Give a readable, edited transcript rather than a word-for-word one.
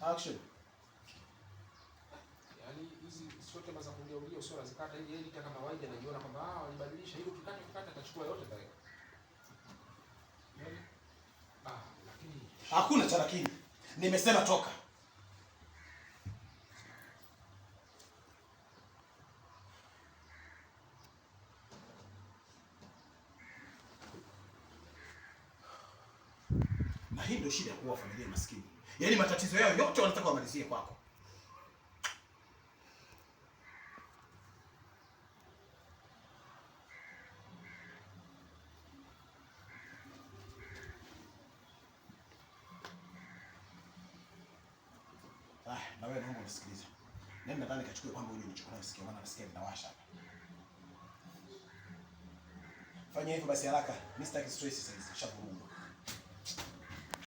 Action. Yaani hizi sio tema za kuongea ulio sio lazikata ili yeye kama kawaida anajiona kwamba walibadilisha hilo ukikata atachukua yote pale. Yaani lakini hakuna cha lakini. Nimesema toka. Na hii ndio shida ya kuwa familia maskini. Yaani matatizo yao yote wanataka wamalizie kwako. Na wewe naomba unisikilize. Nenda ndani kachukue kwamba uje unichukue nayo sikio maana nasikia linawasha hapa. Fanya hivyo basi haraka. Mimi sitaki stress sasa hizi. Shavuruga.